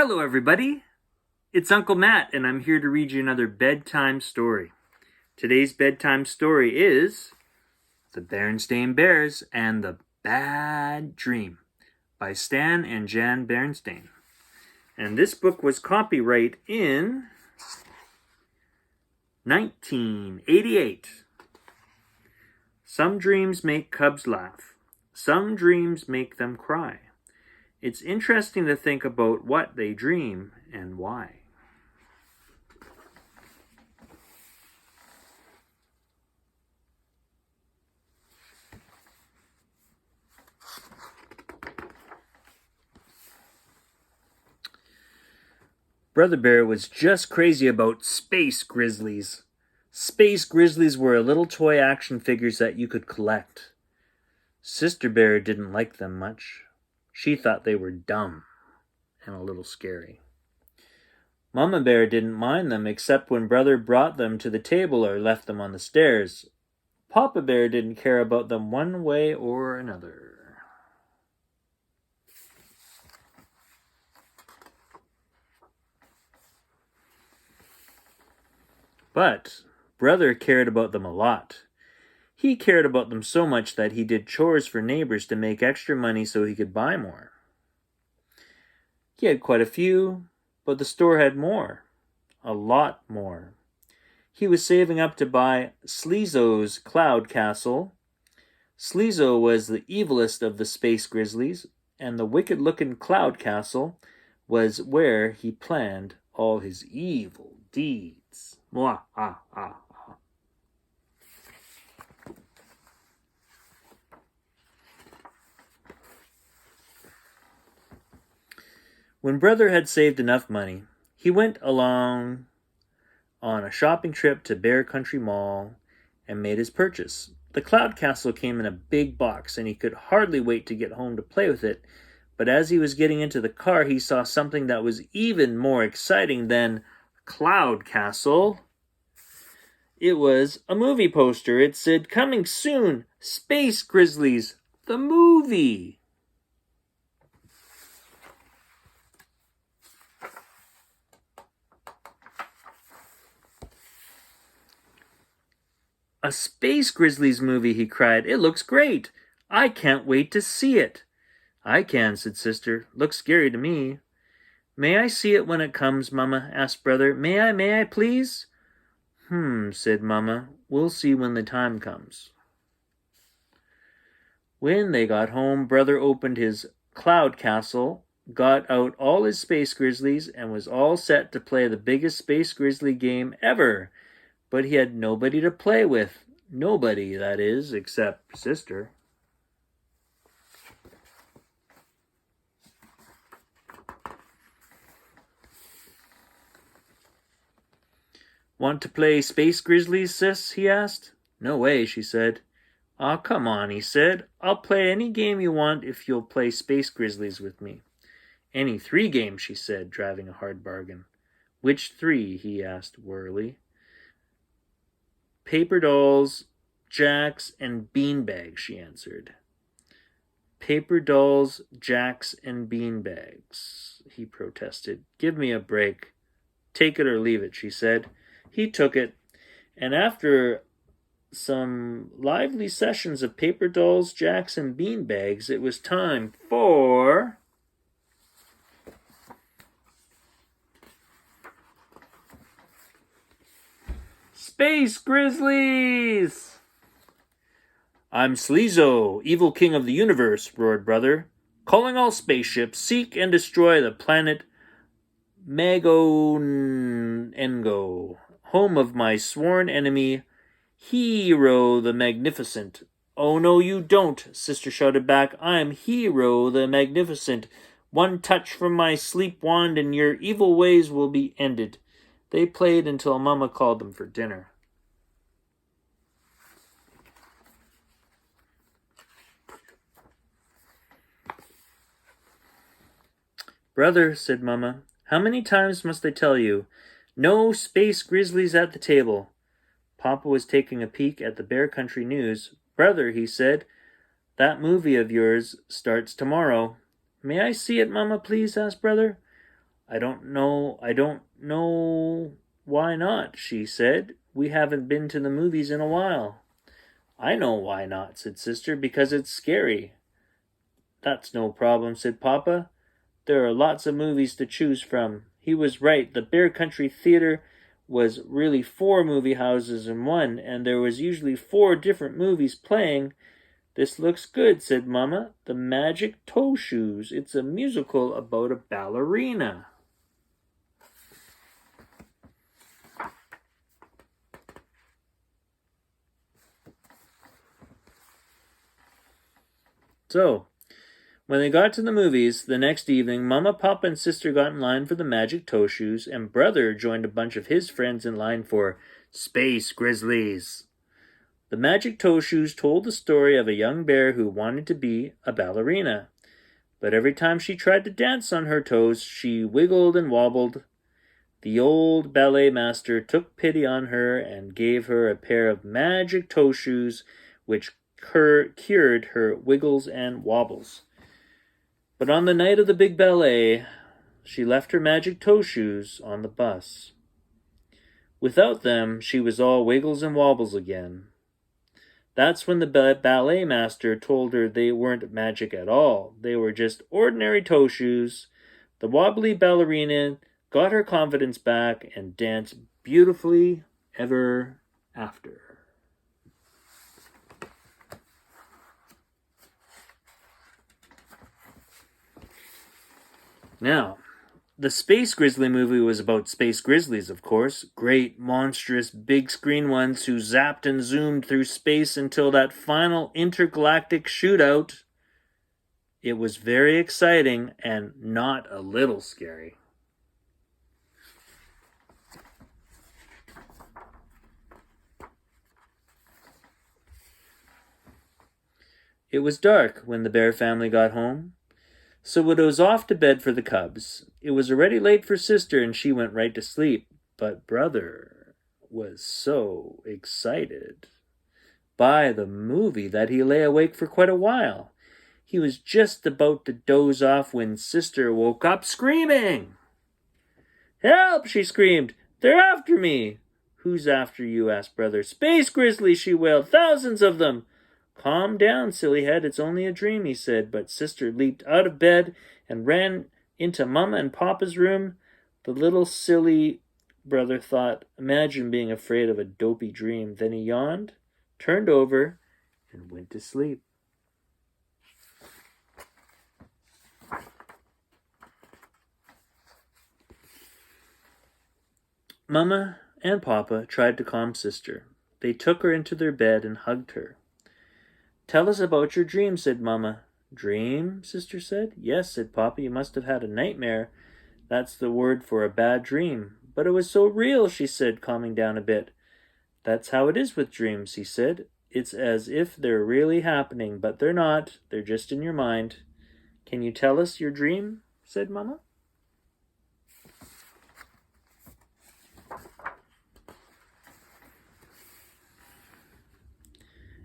Hello, everybody. It's Uncle Matt, and I'm here to read you another bedtime story. Today's bedtime story is The Berenstain Bears and the Bad Dream by Stan and Jan Berenstain. And this book was copyright in 1988. Some dreams make cubs laugh. Some dreams make them cry. It's interesting to think about what they dream and why. Brother Bear was just crazy about space grizzlies. Space grizzlies were little toy action figures that you could collect. Sister Bear didn't like them much. She thought they were dumb and a little scary. Mama Bear didn't mind them except when Brother brought them to the table or left them on the stairs. Papa Bear didn't care about them one way or another. But Brother cared about them a lot. He cared about them so much that he did chores for neighbors to make extra money so he could buy more. He had quite a few, but the store had more. A lot more. He was saving up to buy Sleezo's Cloud Castle. Sleezo was the evilest of the space grizzlies, and the wicked-looking Cloud Castle was where he planned all his evil deeds. Mwah, ah, ah. When Brother had saved enough money, he went along on a shopping trip to Bear Country Mall and made his purchase. The Cloud Castle came in a big box, and he could hardly wait to get home to play with it. But as he was getting into the car, he saw something that was even more exciting than Cloud Castle. It was a movie poster. It said, "Coming soon, Space Grizzlies, the movie." "A Space Grizzlies movie," he cried. "It looks great. I can't wait to see it." "I can," said Sister. "Looks scary to me." "May I see it when it comes, Mama?" asked Brother. May I, please?" Said Mama. "We'll see when the time comes." When they got home, Brother opened his Cloud Castle, got out all his Space Grizzlies, and was all set to play the biggest Space Grizzly game ever. But he had nobody to play with. Nobody, that is, except Sister. "Want to play Space Grizzlies, sis?" he asked. "No way," she said. "Aw, come on," he said. "I'll play any game you want if you'll play Space Grizzlies with me." "Any 3 games," she said, driving a hard bargain. "Which 3?" he asked wearily. "Paper dolls, jacks, and beanbags," she answered. "Paper dolls, jacks, and beanbags," he protested. "Give me a break." "Take it or leave it," she said. He took it, and after some lively sessions of paper dolls, jacks, and beanbags, it was time for Space Grizzlies! "I'm Sleezo, evil king of the universe," roared Brother. "Calling all spaceships, seek and destroy the planet Magonengo, home of my sworn enemy, Hero the Magnificent." "Oh, no, you don't," Sister shouted back. "I'm Hero the Magnificent. One touch from my sleep wand and your evil ways will be ended." They played until Mama called them for dinner. "Brother," said Mama, "how many times must I tell you? No Space Grizzlies at the table." Papa was taking a peek at the Bear Country News. "Brother," he said, "that movie of yours starts tomorrow." "May I see it, Mama, please?" asked Brother. I don't know why not, she said. We haven't been to the movies in a while. I know why not, said Sister, because it's scary. That's no problem, said Papa. There are lots of movies to choose from. He was right. The Bear Country Theater was really 4 movie houses in one, and there was usually 4 different movies playing. This looks good, said Mama. The Magic Toe Shoes. It's a musical about a ballerina. So, when they got to the movies the next evening, Mama, Papa, and Sister got in line for the Magic Toe Shoes, and Brother joined a bunch of his friends in line for Space Grizzlies. The Magic Toe Shoes told the story of a young bear who wanted to be a ballerina. But every time she tried to dance on her toes, she wiggled and wobbled. The old ballet master took pity on her and gave her a pair of magic toe shoes, which cured her wiggles and wobbles. But on the night of the big ballet, she left her magic toe shoes on the bus. Without them, she was all wiggles and wobbles again. That's when the ballet master told her they weren't magic at all. They were just ordinary toe shoes. The wobbly ballerina got her confidence back and danced beautifully ever after. Now, the Space Grizzly movie was about space grizzlies, of course. Great, monstrous, big screen ones who zapped and zoomed through space until that final intergalactic shootout. It was very exciting and not a little scary. It was dark when the bear family got home, so it was off to bed for the cubs. It was already late for Sister, and she went right to sleep. But Brother was so excited by the movie that he lay awake for quite a while. He was just about to doze off when Sister woke up screaming. "Help!" she screamed. "They're after me!" "Who's after you?" asked Brother. "Space Grizzlies!" she wailed. "Thousands of them!" "Calm down, silly head. It's only a dream," he said. But Sister leaped out of bed and ran into Mama and Papa's room. The little silly brother thought, imagine being afraid of a dopey dream. Then he yawned, turned over, and went to sleep. Mama and Papa tried to calm Sister. They took her into their bed and hugged her. "Tell us about your dream," said Mama. "Dream?" Sister said. "Yes," said Papa. "You must have had a nightmare. That's the word for a bad dream." "But it was so real," she said, calming down a bit. "That's how it is with dreams," he said. "It's as if they're really happening, but they're not. They're just in your mind." "Can you tell us your dream?" said Mama.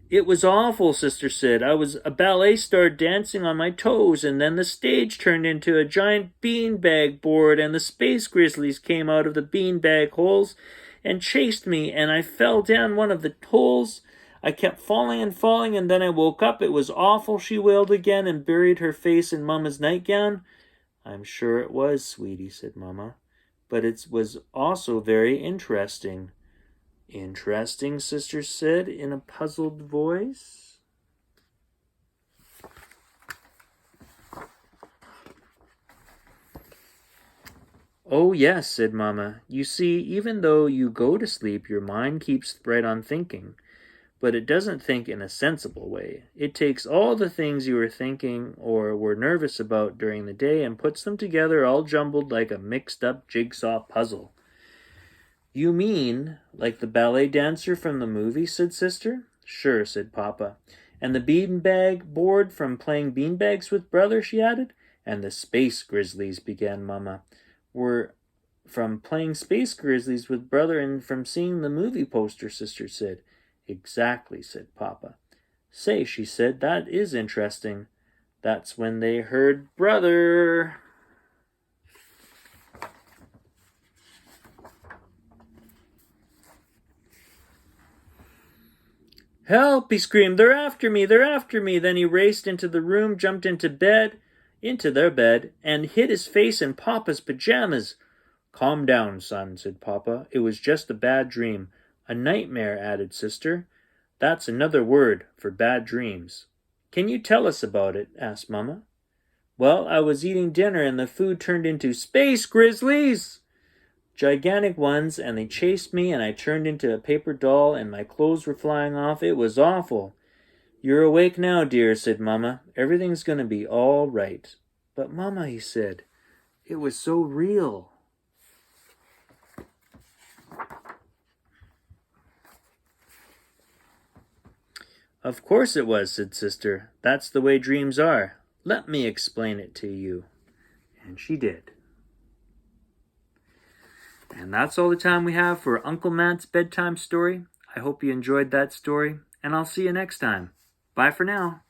"It was awful," Sister said. "I was a ballet star dancing on my toes, and then the stage turned into a giant beanbag board, and the space grizzlies came out of the beanbag holes and chased me, and I fell down one of the holes. I kept falling and falling, and then I woke up. It was awful," she wailed again, and buried her face in Mama's nightgown. "I'm sure it was, sweetie," said Mama. "But it was also very interesting." "Interesting," Sister said in a puzzled voice. "Oh, yes," said Mama. "You see, even though you go to sleep, your mind keeps right on thinking. But it doesn't think in a sensible way. It takes all the things you were thinking or were nervous about during the day and puts them together all jumbled like a mixed-up jigsaw puzzle." "You mean like the ballet dancer from the movie?" said Sister. "Sure," said Papa. "And the beanbag board from playing beanbags with Brother," she added. "And the space grizzlies," began Mama. "Were from playing space grizzlies with Brother and from seeing the movie poster," Sister said. "Exactly," said Papa. "Say," she said, "that is interesting." That's when they heard Brother. "Help!" he screamed. "They're after me! They're after me!" Then he raced into the room, jumped into their bed, and hid his face in Papa's pajamas. "Calm down, son," said Papa. "It was just a bad dream." "A nightmare," added Sister. "That's another word for bad dreams." "Can you tell us about it?" asked Mama. "Well, I was eating dinner and the food turned into space grizzlies! Gigantic ones, and they chased me and I turned into a paper doll and my clothes were flying off. It was awful." "You're awake now, dear," said Mama. "Everything's going to be all right." "But Mama," he said, "it was so real." "Of course it was," said Sister. "That's the way dreams are. Let me explain it to you." And she did. And that's all the time we have for Uncle Matt's bedtime story. I hope you enjoyed that story, and I'll see you next time. Bye for now.